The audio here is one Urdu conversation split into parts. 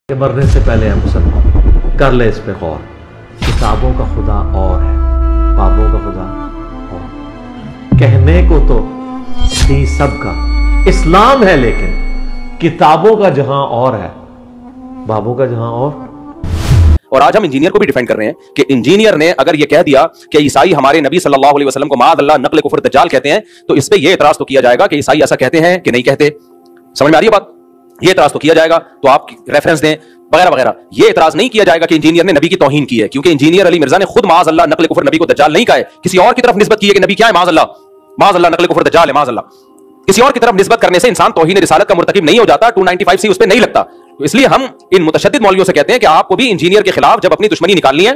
کہ مرنے سے پہلے ہے مسلمان، کر لے اس پہ غور۔ کتابوں کا خدا اور ہے، بابوں کا خدا اور۔ کہنے کو تو تھی سب کا اسلام ہے، لیکن کتابوں کا جہاں اور ہے، بابوں کا جہاں اور آج ہم انجینئر کو بھی ڈیفینڈ کر رہے ہیں کہ انجینئر نے اگر یہ کہہ دیا کہ عیسائی ہمارے نبی صلی اللہ علیہ وسلم کو معاذ اللہ نقل کفر دجال کہتے ہیں، تو اس پہ یہ اعتراض تو کیا جائے گا کہ عیسائی ایسا کہتے ہیں کہ نہیں کہتے۔ سمجھ میں آ رہی ہے بات؟ یہ اعتراض تو کیا جائے گا، تو آپ ریفرنس دیں وغیرہ وغیرہ۔ یہ اعتراض نہیں کیا جائے گا کہ انجینئر نے نبی کی توہین کی ہے، کیونکہ انجینئر علی مرزا نے خود معاذ اللہ نقل کفر نبی کو دجال نہیں کہا ہے، کسی اور کی طرف نسبت کی ہے کہ نبی کیا ہے، معاذ اللہ نقل کفر دجال ہے، معاذ اللہ۔ کسی اور کی طرف نسبت کرنے سے انسان توہین رسالت کا مرتکب نہیں ہو جاتا، 295 سی اس پہ نہیں لگتا۔ تو اس لیے ہم ان متشدد مولویوں سے کہتے ہیں کہ آپ کو بھی انجینئر کے خلاف جب اپنی دشمنی نکالنی ہے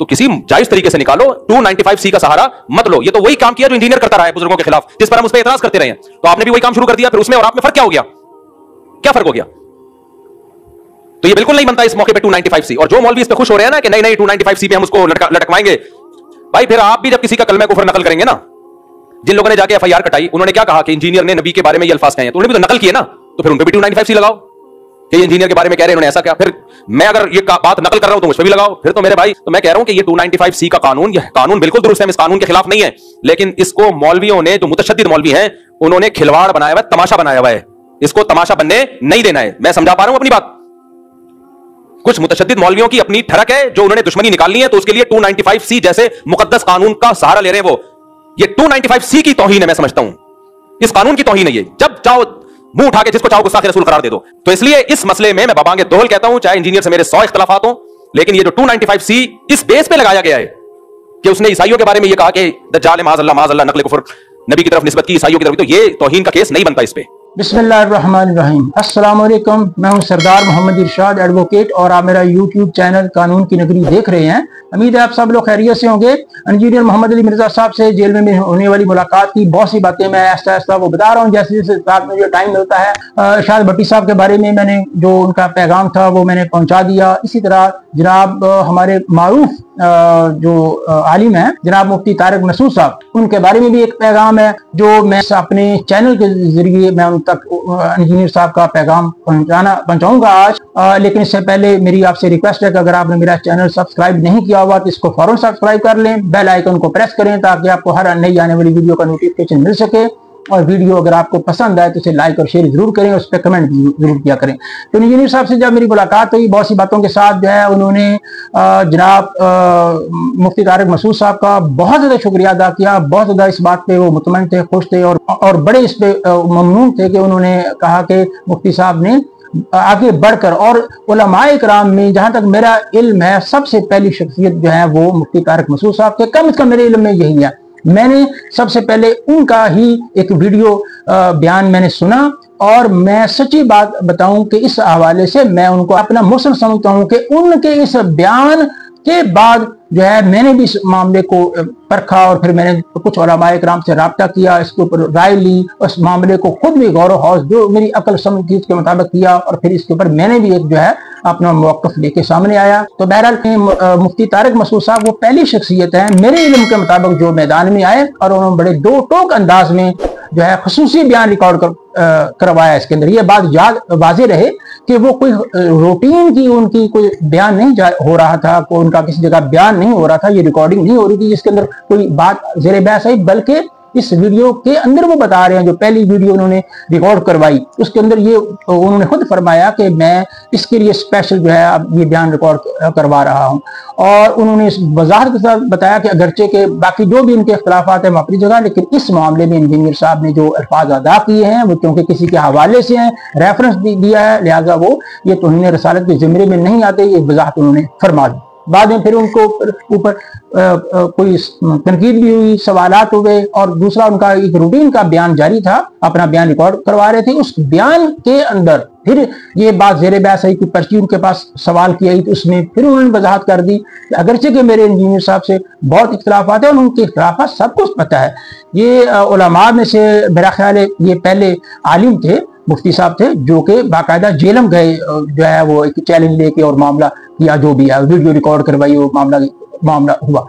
تو کسی جائز طریقے سے نکالو، 295 سی کا سہارا مت لو۔ یہ تو وہی کام کیا جو انجینئر کرتا رہا ہے بزرگوں کے خلاف، جس پر ہم اس پہ اعتراض کرتے رہے ہیں۔ تو آپ نے بھی وہی کام شروع کر دیا، پھر اس میں اور آپ میں فرق کیا ہو گیا؟ کیا فرق ہو گیا؟ تو یہ بالکل نہیں بنتا اس موقع پہ 295 سی۔ اور جو مولوی اس پہ خوش ہو رہے ہیں نا کہ نہیں 295 سی پہ ہم اس کو لٹکوائیں گے، بھائی پھر آپ بھی جب کسی کا کلمہ کفر نقل کریں گے نا، جن لوگوں نے جا کے ایف آئی آر کٹائی، انہوں نے کیا کہا کہ انجینئر نے نبی کے بارے میں یہ الفاظ کہے ہیں، تو انہوں نے بھی تو نقل کیے نا، تو پھر ان پہ بھی 295 سی لگاؤ کہ یہ انجینئر کے بارے میں کہہ رہے ہیں انہوں نے ایسا کیا۔ پھر میں اگر یہ بات نقل کر رہا ہوں تو اس پہ بھی لگاؤ۔ پھر تو میرے بھائی، تو میں کہہ رہا ہوں کہ یہ 295 سی کا قانون، یہ قانون بالکل درست ہے، اس قانون کے خلاف نہیں ہے، لیکن اس کو مولویوں نے، جو متشدد مولوی ہیں، انہوں نے کھلواڑ بنایا ہوا ہے، تماشا بنایا ہوا ہے۔ اس کو تماشا بننے نہیں دینا ہے۔ میں سمجھا پا رہا ہوں اپنی بات؟ کچھ متشدد مولویوں کی اپنی ٹھڑک ہے، جو انہوں نے دشمنی نکالنی ہے، تو اس کے لیے 295 سی جیسے مقدس قانون کا سہارا لے رہے ہیں۔ وہ یہ 295 سی کی توہین ہے، میں سمجھتا ہوں اس قانون کی توہین ہے یہ۔ جب چاہو منہ اٹھا کے جس کو چاہو گستاخ رسول قرار دے دو۔ تو اس لیے اس مسئلے میں بابانگ دوہل کہتا ہوں، چاہے انجینئر سے میرے 100 اختلافات ہوں، لیکن یہ جو 295 سی اس بیس پہ لگایا گیا ہے کہ اس نے عیسائیوں کے بارے میں یہ کہا کہ دجال معاذ اللہ نقل کفر نبی کی طرف نسبت کی عیسائیوں کی طرف، تو یہ توہین کا کیس نہیں بنتا اس پہ۔ بسم اللہ الرحمن الرحیم۔ السلام علیکم، میں ہوں سردار محمد ارشاد ایڈوکیٹ، اور آپ میرا یوٹیوب چینل قانون کی نگری دیکھ رہے ہیں۔ امید ہے آپ سب لوگ خیریت سے ہوں گے۔ انجینئر محمد علی مرزا صاحب سے جیل میں ہونے والی ملاقات کی بہت سی باتیں میں ایسا ایسا وہ بتا رہا ہوں، جیسے جیسے رات میں جو ٹائم ملتا ہے۔ ارشاد بھٹی صاحب کے بارے میں نے جو ان کا پیغام تھا وہ میں نے پہنچا دیا۔ اسی طرح جناب ہمارے معروف جو عالم ہیں جناب مفتی طارق مسعود صاحب، ان کے بارے میں بھی ایک پیغام ہے جو میں اپنے چینل کے ذریعے میں ان تک انجینئر صاحب کا پیغام پہنچاؤں گا آج۔ لیکن اس سے پہلے میری آپ سے ریکویسٹ ہے کہ اگر آپ نے میرا چینل سبسکرائب نہیں کیا ہوا تو اس کو فوراً سبسکرائب کر لیں، بیل آئیکن کو پریس کریں تاکہ آپ کو ہر نئی آنے والی ویڈیو کا نوٹیفکیشن مل سکے۔ اور ویڈیو اگر آپ کو پسند آئے تو اسے لائک اور شیئر ضرور کریں، اس پہ کمنٹ ضرور کیا کریں۔ تو انجینئر صاحب سے جب میری ملاقات ہوئی، بہت سی باتوں کے ساتھ جو ہے انہوں نے جناب مفتی طارق مسعود صاحب کا بہت زیادہ شکریہ ادا کیا۔ بہت زیادہ اس بات پہ وہ مطمئن تھے، خوش تھے، اور بڑے اس پہ ممنون تھے کہ انہوں نے کہا کہ مفتی صاحب نے آگے بڑھ کر، اور علماء کرام میں جہاں تک میرا علم ہے سب سے پہلی شخصیت جو ہے وہ مفتی طارق مسعود صاحب کے، کم از کم میرے علم میں یہی ہے۔ میں نے سب سے پہلے ان کا ہی ایک ویڈیو بیان میں نے سنا، اور میں سچی بات بتاؤں کہ اس حوالے سے میں ان کو اپنا مسلم سمجھتا ہوں کہ ان کے اس بیان کے بعد جو ہے میں نے بھی اس معاملے کو پرکھا، اور پھر میں نے کچھ علماء کرام سے رابطہ کیا، اس کے اوپر رائے لی، اس معاملے کو خود بھی غور و خوض جو میری عقل سمجھ تھی اس کے مطابق کیا، اور پھر اس کے اوپر میں نے بھی ایک جو ہے اپنا موقف لے کے سامنے آیا۔ تو بہرحال مفتی طارق مسعود صاحب وہ پہلی شخصیت ہیں میرے علم کے مطابق جو میدان میں آئے، اور انہوں نے بڑے دو ٹوک انداز میں جو ہے خصوصی بیان ریکارڈ کروایا۔ اس کے اندر یہ بات واضح رہے کہ وہ کوئی روٹین کی ان کی کوئی بیان نہیں ہو رہا تھا، کوئی ان کا کسی جگہ بیان نہیں ہو رہا تھا، یہ ریکارڈنگ نہیں ہو رہی تھی جس کے اندر کوئی بات زیر بحث آئی، بلکہ اس ویڈیو کے اندر وہ بتا رہے ہیں، جو پہلی ویڈیو انہوں نے ریکارڈ کروائی اس کے اندر یہ انہوں نے خود فرمایا کہ میں اس کے لیے اسپیشل جو ہے اب یہ بیان ریکارڈ کروا رہا ہوں۔ اور انہوں نے اس وضاحت کے ساتھ بتایا کہ اگرچہ کہ باقی جو بھی ان کے اختلافات ہیں وہ اپنی جگہ، لیکن اس معاملے میں انجینئر صاحب نے جو الفاظ ادا کیے ہیں وہ کیونکہ کسی کے حوالے سے ہیں، ریفرنس دیا ہے، لہٰذا وہ یہ توہین رسالت کے زمرے میں نہیں آتے، یہ وضاحت انہوں نے فرما دی۔ بعد میں پھر ان کو اوپر کوئی تنقید بھی ہوئی، سوالات ہوئے، اور دوسرا ان کا ایک روٹین کا بیان جاری تھا، اپنا بیان ریکارڈ کروا رہے تھے۔ اس بیان کے اندر پھر یہ بات زیر بحث آئی کہ پرچی ان کے پاس سوال کی آئی، تو اس میں پھر انہوں نے وضاحت کر دی کہ اگرچہ کہ میرے انجینئر صاحب سے بہت اختلافات ہیں، اور ان کے اختلافات سب کچھ پتہ ہے۔ یہ علماء میں سے میرا خیال ہے یہ پہلے عالم تھے، مفتی صاحب تھے، جو کہ باقاعدہ جیلم گئے، جو ہے وہ ایک چیلنج لے کے اور معاملہ کیا، جو بھی ہے ویڈیو ریکارڈ کروائی، وہ معاملہ ہوا۔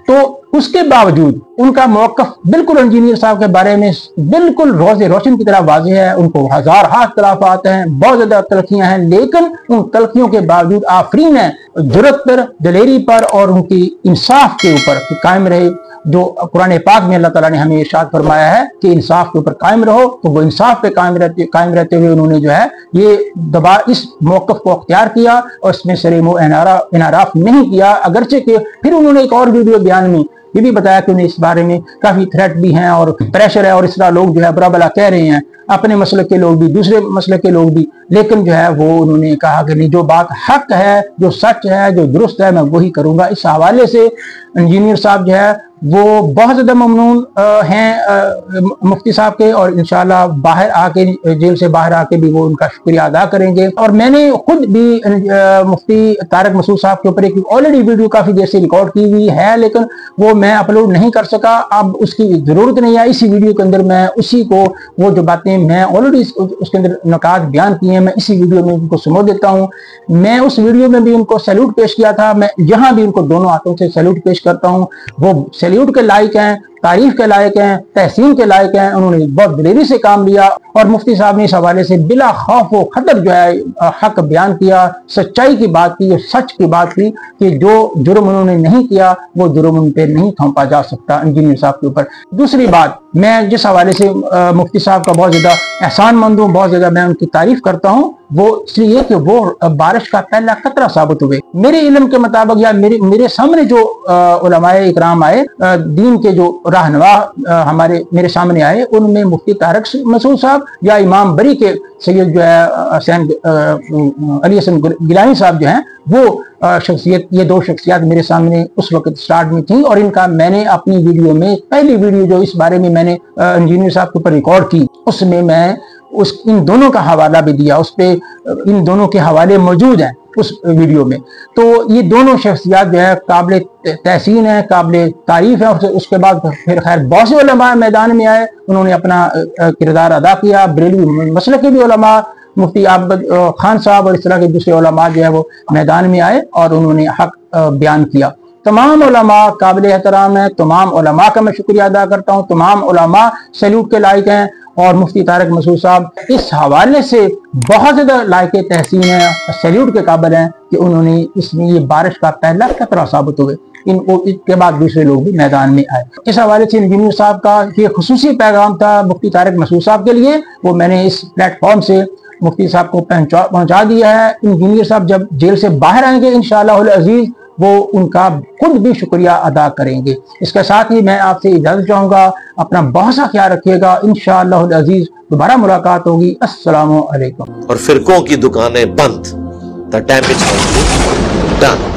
تو اس کے باوجود ان کا موقف بالکل انجینئر صاحب کے بارے میں بالکل روز روشن کی طرح واضح ہے. ان کو ہزار اختلافات ہیں, بہت زیادہ تلخیاں ہیں, لیکن ان تلخیوں کے باوجود آفرین ہے جرأت پر, دلیری پر اور ان کی انصاف کے اوپر کہ قائم رہے. جو قرآن پاک میں اللہ تعالیٰ نے ہمیں ارشاد فرمایا ہے کہ انصاف کے اوپر قائم رہو, تو وہ انصاف پہ قائم رہتے ہوئے انہوں نے جو ہے یہ اس موقف کو اختیار کیا اور اس میں سرے منہ انحراف نہیں کیا. اگرچہ کہ پھر انہوں نے ایک اور ویڈیو بیان میں یہ بھی بتایا کہ انہیں اس بارے میں کافی تھریٹ بھی ہیں اور پریشر ہے اور اس طرح لوگ جو ہے برا بلا کہہ رہے ہیں, اپنے مسلک کے لوگ بھی, دوسرے مسلک کے لوگ بھی, لیکن جو ہے وہ انہوں نے کہا کہ نہیں, جو بات حق ہے, جو سچ ہے, جو درست ہے, میں وہی کروں گا. اس حوالے سے انجینئر صاحب جو ہے وہ بہت زیادہ ممنون ہیں مفتی صاحب کے, اور انشاءاللہ باہر آ کے, جیل سے باہر آ کے بھی وہ ان کا شکریہ ادا کریں گے. اور میں نے خود بھی مفتی طارق مسعود صاحب کے اوپر ایک آلریڈی ویڈیو کافی دیر سے ریکارڈ کی ہوئی ہے, لیکن وہ میں اپلوڈ نہیں کر سکا. اب اس کی ضرورت نہیں ہے. اسی ویڈیو کے اندر میں اسی کو, وہ جو باتیں میں آلریڈی اس کے اندر نکات بیان کی ہیں, میں اسی ویڈیو میں ان کو سمو دیتا ہوں. میں اس ویڈیو میں بھی ان کو سیلوٹ پیش کیا تھا, میں یہاں بھی ان کو دونوں ہاتھوں سے سیلوٹ پیش کرتا ہوں. وہ سیلوٹ کے لائق ہیں, تعریف کے لائق ہیں, تحسین کے لائق ہیں. انہوں نے بہت دلیری سے کام لیا اور مفتی صاحب نے اس حوالے سے بلا خوف و خطر جو ہے حق بیان کیا, سچائی کی بات کی, سچ کی بات کی کہ جو جرم انہوں نے نہیں کیا وہ جرم ان پہ نہیں تھوپا جا سکتا انجینئر صاحب کے اوپر. دوسری بات, میں جس حوالے سے مفتی صاحب کا بہت زیادہ احسان مند ہوں, بہت زیادہ میں ان کی تعریف کرتا ہوں, وہ اس لیے کہ وہ بارش کا پہلا قطرہ ثابت ہوئے. میرے علم کے مطابق یا میرے سامنے جو علماء اکرام آئے, دین کے جو رہنما میرے سامنے آئے, ان میں مفتی طارق مسعود صاحب یا امام بری کے سید جو ہے علی حسن گیلانی صاحب جو ہیں, وہ شخصیت, یہ دو شخصیات میرے سامنے اس وقت سٹارٹ میں تھیں. اور ان کا میں نے اپنی ویڈیو میں, پہلی ویڈیو جو اس بارے میں میں نے انجینئر صاحب کے اوپر ریکارڈ کی, اس میں ان دونوں کا حوالہ بھی دیا. اس پہ ان دونوں کے حوالے موجود ہیں اس ویڈیو میں. تو یہ دونوں شخصیات جو ہے قابل تحسین ہیں, قابل تعریف ہے. اس کے بعد پھر خیر بہت سے علماء میدان میں آئے, انہوں نے اپنا کردار ادا کیا. بریلوی مسلک کے بھی علماء, مفتی عابد خان صاحب اور اس طرح کے دوسرے علماء جو ہے وہ میدان میں آئے اور انہوں نے حق بیان کیا. تمام علماء قابل احترام ہیں, تمام علماء کا میں شکریہ ادا کرتا ہوں, تمام علماء سیلوٹ کے لائق ہیں. اور مفتی طارق مسعود صاحب اس حوالے سے بہت زیادہ لائق تحسین ہیں, سیلوٹ کے قابل ہیں کہ انہوں نے اس میں یہ بارش کا پہلا قطرہ ثابت ہوئے. ان کے بعد دوسرے لوگ بھی میدان میں آئے. اس حوالے سے انجینئر صاحب کا یہ خصوصی پیغام تھا مفتی طارق مسعود صاحب کے لیے, وہ میں نے اس پلیٹ فارم سے مفتی صاحب کو پہنچا دیا ہے. انجینئر صاحب جب جیل سے باہر آئیں گے انشاءاللہ العزیز, وہ ان کا خود بھی شکریہ ادا کریں گے. اس کے ساتھ ہی میں آپ سے اجازت چاہوں گا, اپنا بہت سا خیال رکھیے گا. انشاءاللہ العزیز دوبارہ ملاقات ہوگی. السلام علیکم. اور فرقوں کی دکانیں بند. The damage has been done.